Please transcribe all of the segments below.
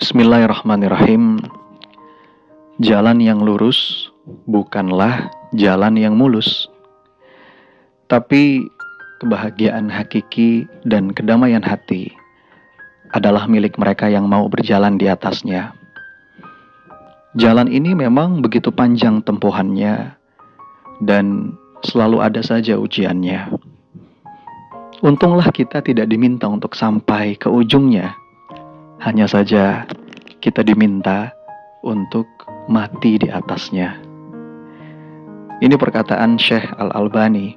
Bismillahirrahmanirrahim. Jalan yang lurus bukanlah jalan yang mulus, tapi kebahagiaan hakiki dan kedamaian hati adalah milik mereka yang mau berjalan di atasnya. Jalan ini memang begitu panjang tempuhannya dan selalu ada saja ujiannya. Untunglah kita tidak diminta untuk sampai ke ujungnya. Hanya saja kita diminta untuk mati di atasnya. Ini perkataan Syekh Al-Albani.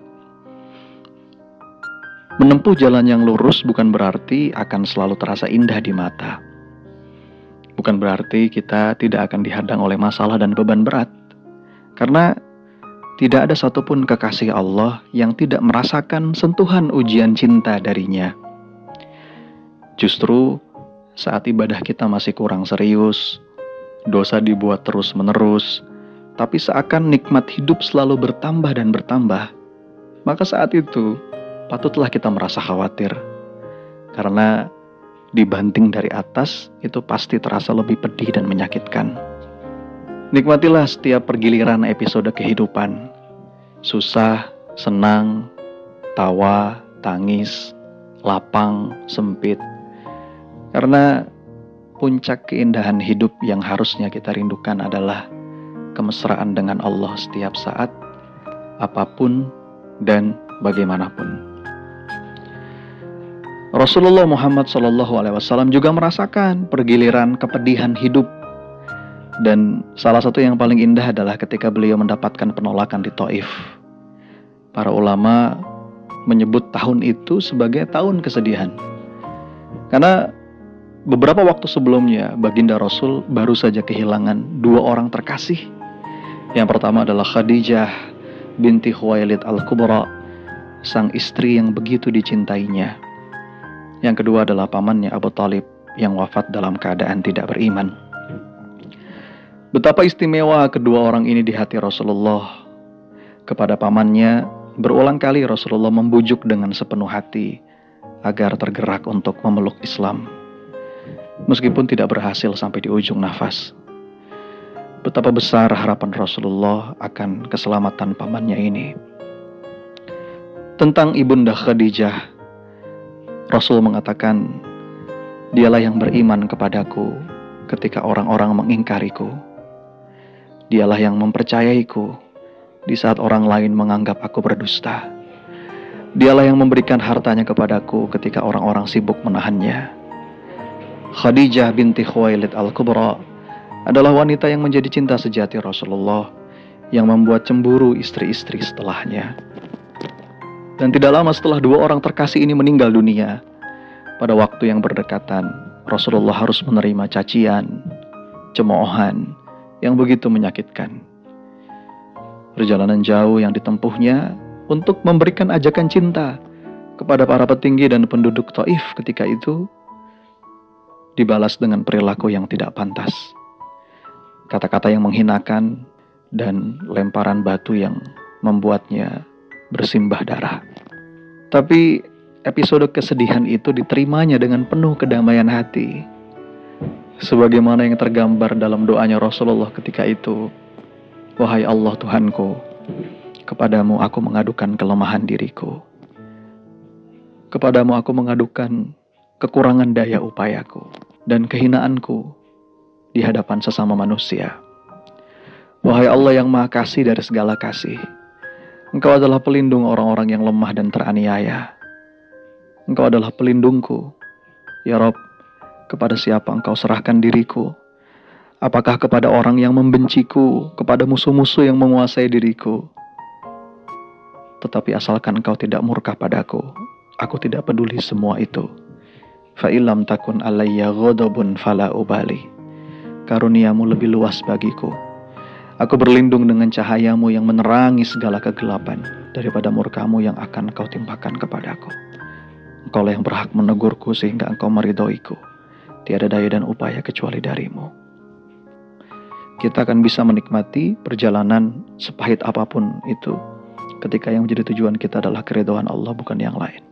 Menempuh jalan yang lurus bukan berarti akan selalu terasa indah di mata. Bukan berarti kita tidak akan dihadang oleh masalah dan beban berat. Karena tidak ada satupun kekasih Allah yang tidak merasakan sentuhan ujian cinta darinya. Justru saat ibadah kita masih kurang serius, dosa dibuat terus-menerus, tapi seakan nikmat hidup selalu bertambah dan bertambah, maka saat itu patutlah kita merasa khawatir. Karena dibanting dari atas, itu pasti terasa lebih pedih dan menyakitkan. Nikmatilah setiap pergiliran episode kehidupan. Susah, senang, tawa, tangis, lapang, sempit. Karena puncak keindahan hidup yang harusnya kita rindukan adalah kemesraan dengan Allah setiap saat, apapun dan bagaimanapun. Rasulullah Muhammad SAW juga merasakan pergiliran kepedihan hidup. Dan salah satu yang paling indah adalah ketika beliau mendapatkan penolakan di Taif. Para ulama menyebut tahun itu sebagai tahun kesedihan. Karena beberapa waktu sebelumnya, baginda Rasul baru saja kehilangan 2 orang terkasih. Yang pertama adalah Khadijah binti Khuwailid Al-Kubra, sang istri yang begitu dicintainya. Yang kedua adalah pamannya Abu Talib yang wafat dalam keadaan tidak beriman. Betapa istimewa kedua orang ini di hati Rasulullah. Kepada pamannya, berulang kali Rasulullah membujuk dengan sepenuh hati agar tergerak untuk memeluk Islam. Meskipun tidak berhasil sampai di ujung nafas. Betapa besar harapan Rasulullah akan keselamatan pamannya ini. Tentang Ibunda Khadijah, Rasul mengatakan, "Dialah yang beriman kepadaku ketika orang-orang mengingkariku. Dialah yang mempercayaiku di saat orang lain menganggap aku berdusta. Dialah yang memberikan hartanya kepadaku ketika orang-orang sibuk menahannya." Khadijah binti Khuwailid Al-Kubra adalah wanita yang menjadi cinta sejati Rasulullah, yang membuat cemburu istri-istri setelahnya. Dan tidak lama setelah 2 orang terkasih ini meninggal dunia, pada waktu yang berdekatan, Rasulullah harus menerima cacian, cemoohan yang begitu menyakitkan. Perjalanan jauh yang ditempuhnya untuk memberikan ajakan cinta kepada para petinggi dan penduduk Taif ketika itu dibalas dengan perilaku yang tidak pantas. Kata-kata yang menghinakan dan lemparan batu yang membuatnya bersimbah darah. Tapi episode kesedihan itu diterimanya dengan penuh kedamaian hati. Sebagaimana yang tergambar dalam doanya Rasulullah ketika itu, "Wahai Allah Tuhanku, kepadamu aku mengadukan kelemahan diriku. Kepadamu aku mengadukan kekurangan daya upayaku dan kehinaanku di hadapan sesama manusia. Wahai Allah yang Maha Kasih dari segala kasih, Engkau adalah pelindung orang-orang yang lemah dan teraniaya. Engkau adalah pelindungku. Ya Rabb, kepada siapa Engkau serahkan diriku? Apakah kepada orang yang membenciku, kepada musuh-musuh yang menguasai diriku? Tetapi asalkan Engkau tidak murka padaku, aku tidak peduli semua itu. Fa illam takun alayya ghadabun fala ubali. Karuniamu lebih luas bagiku. Aku berlindung dengan cahayamu yang menerangi segala kegelapan daripada murkamu yang akan Engkau timpakan kepadaku. Engkaulah yang berhak menegurku sehingga Engkau meridhoiku. Tiada daya dan upaya kecuali darimu." Kita akan bisa menikmati perjalanan sepahit apapun itu ketika yang menjadi tujuan kita adalah keridhaan Allah, bukan yang lain.